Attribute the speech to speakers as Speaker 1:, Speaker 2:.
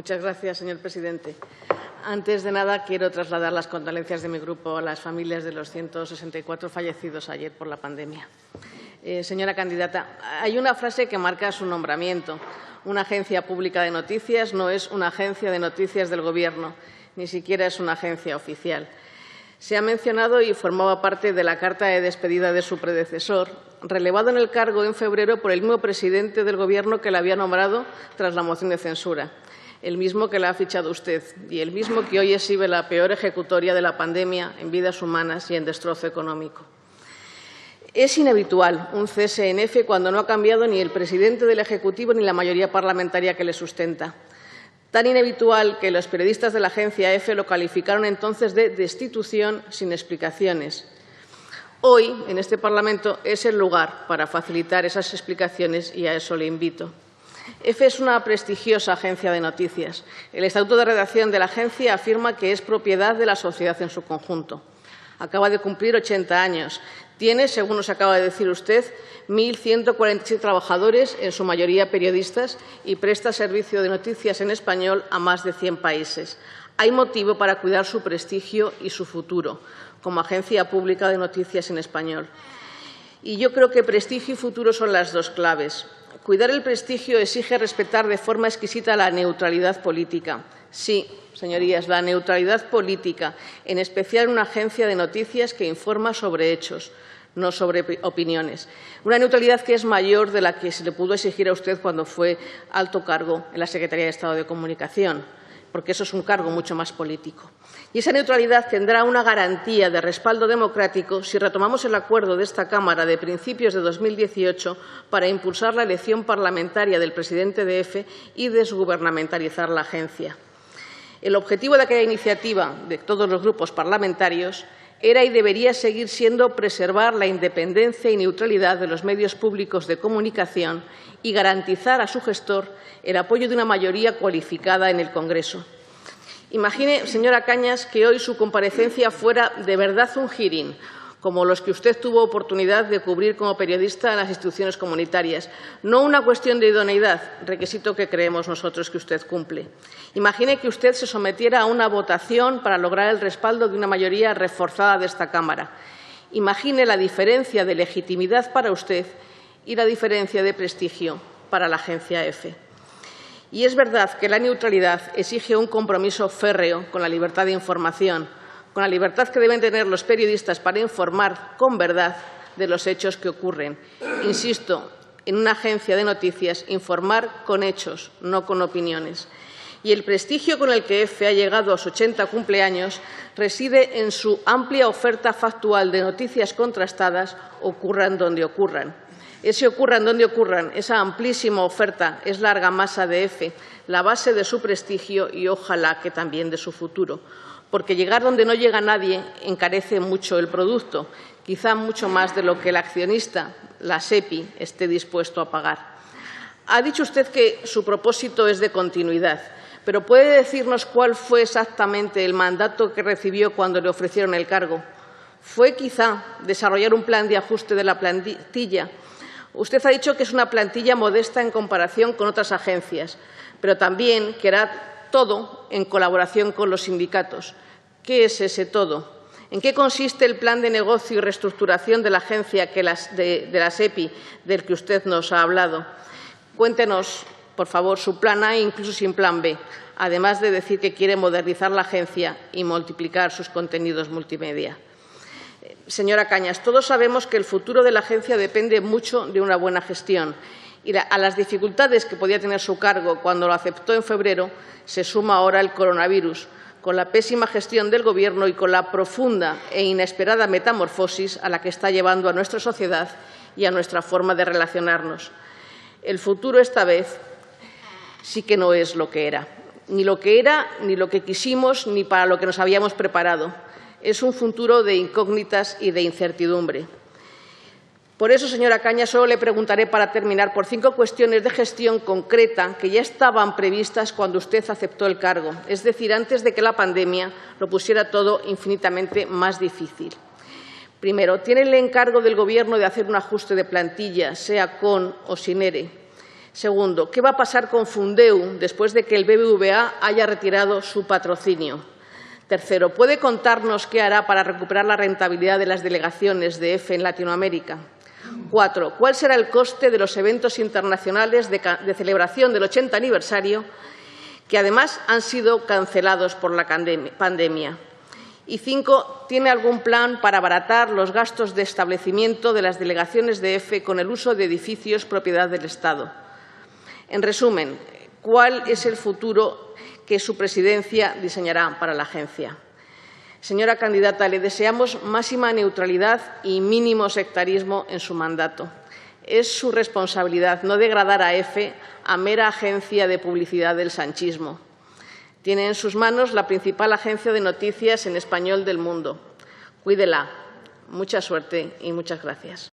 Speaker 1: Muchas gracias, señor presidente. Antes de nada, quiero trasladar las condolencias de mi grupo a las familias de los 164 fallecidos ayer por la pandemia. Señora candidata, hay una frase que marca su nombramiento. Una agencia pública de noticias no es una agencia de noticias del Gobierno, ni siquiera es una agencia oficial. Se ha mencionado y formaba parte de la carta de despedida de su predecesor, relevado en el cargo en febrero por el mismo presidente del Gobierno que la había nombrado tras la moción de censura, el mismo que la ha fichado usted y el mismo que hoy exhibe la peor ejecutoria de la pandemia en vidas humanas y en destrozo económico. Es inhabitual un cese en EFE cuando no ha cambiado ni el presidente del Ejecutivo ni la mayoría parlamentaria que le sustenta. Tan inhabitual que los periodistas de la agencia EFE lo calificaron entonces de destitución sin explicaciones. Hoy, en este Parlamento, es el lugar para facilitar esas explicaciones y a eso le invito. EFE es una prestigiosa agencia de noticias. El Estatuto de Redacción de la agencia afirma que es propiedad de la sociedad en su conjunto. Acaba de cumplir 80 años. Tiene, según nos acaba de decir usted, 1.147 trabajadores, en su mayoría periodistas, y presta servicio de noticias en español a más de 100 países. Hay motivo para cuidar su prestigio y su futuro como agencia pública de noticias en español. Y yo creo que prestigio y futuro son las dos claves. Cuidar el prestigio exige respetar de forma exquisita la neutralidad política. Sí, señorías, la neutralidad política, en especial una agencia de noticias que informa sobre hechos, no sobre opiniones. Una neutralidad que es mayor de la que se le pudo exigir a usted cuando fue alto cargo en la Secretaría de Estado de Comunicación, porque eso es un cargo mucho más político. Y esa neutralidad tendrá una garantía de respaldo democrático si retomamos el acuerdo de esta Cámara de principios de 2018 para impulsar la elección parlamentaria del presidente de EFE y desgubernamentalizar la agencia. El objetivo de aquella iniciativa de todos los grupos parlamentarios era y debería seguir siendo preservar la independencia y neutralidad de los medios públicos de comunicación y garantizar a su gestor el apoyo de una mayoría cualificada en el Congreso. Imagine, señora Cañas, que hoy su comparecencia fuera de verdad un hearing, como los que usted tuvo oportunidad de cubrir como periodista en las instituciones comunitarias. No una cuestión de idoneidad, requisito que creemos nosotros que usted cumple. Imagine que usted se sometiera a una votación para lograr el respaldo de una mayoría reforzada de esta Cámara. Imagine la diferencia de legitimidad para usted y la diferencia de prestigio para la agencia EFE. Y es verdad que la neutralidad exige un compromiso férreo con la libertad de información, con la libertad que deben tener los periodistas para informar con verdad de los hechos que ocurren. Insisto, en una agencia de noticias, informar con hechos, no con opiniones. Y el prestigio con el que EFE ha llegado a sus 80 cumpleaños reside en su amplia oferta factual de noticias contrastadas, ocurran donde ocurran. Ese ocurran donde ocurran, esa amplísima oferta es la argamasa de EFE, la base de su prestigio y ojalá que también de su futuro. Porque llegar donde no llega nadie encarece mucho el producto, quizá mucho más de lo que el accionista, la SEPI, esté dispuesto a pagar. Ha dicho usted que su propósito es de continuidad, pero ¿puede decirnos cuál fue exactamente el mandato que recibió cuando le ofrecieron el cargo? ¿Fue quizá desarrollar un plan de ajuste de la plantilla? Usted ha dicho que es una plantilla modesta en comparación con otras agencias, pero también que hará todo en colaboración con los sindicatos. ¿Qué es ese todo? ¿En qué consiste el plan de negocio y reestructuración de la agencia de la SEPI del que usted nos ha hablado? Cuéntenos, por favor, su plan A, incluso sin plan B, además de decir que quiere modernizar la agencia y multiplicar sus contenidos multimedia. Señora Cañas, todos sabemos que el futuro de la agencia depende mucho de una buena gestión y a las dificultades que podía tener su cargo cuando lo aceptó en febrero se suma ahora el coronavirus, con la pésima gestión del Gobierno y con la profunda e inesperada metamorfosis a la que está llevando a nuestra sociedad y a nuestra forma de relacionarnos. El futuro esta vez sí que no es lo que era, ni lo que quisimos, ni para lo que nos habíamos preparado. Es un futuro de incógnitas y de incertidumbre. Por eso, señora Cañas, solo le preguntaré para terminar por 5 cuestiones de gestión concreta que ya estaban previstas cuando usted aceptó el cargo, es decir, antes de que la pandemia lo pusiera todo infinitamente más difícil. Primero, tiene el encargo del Gobierno de hacer un ajuste de plantilla, sea con o sin ERE. Segundo, ¿qué va a pasar con Fundeu después de que el BBVA haya retirado su patrocinio? Tercero, ¿puede contarnos qué hará para recuperar la rentabilidad de las delegaciones de EFE en Latinoamérica? Cuatro, ¿cuál será el coste de los eventos internacionales de celebración del 80 aniversario que además han sido cancelados por la pandemia? Y cinco, ¿tiene algún plan para abaratar los gastos de establecimiento de las delegaciones de EFE con el uso de edificios propiedad del Estado? En resumen, ¿cuál es el futuro que su presidencia diseñará para la agencia? Señora candidata, le deseamos máxima neutralidad y mínimo sectarismo en su mandato. Es su responsabilidad no degradar a EFE a mera agencia de publicidad del sanchismo. Tiene en sus manos la principal agencia de noticias en español del mundo. Cuídela. Mucha suerte y muchas gracias.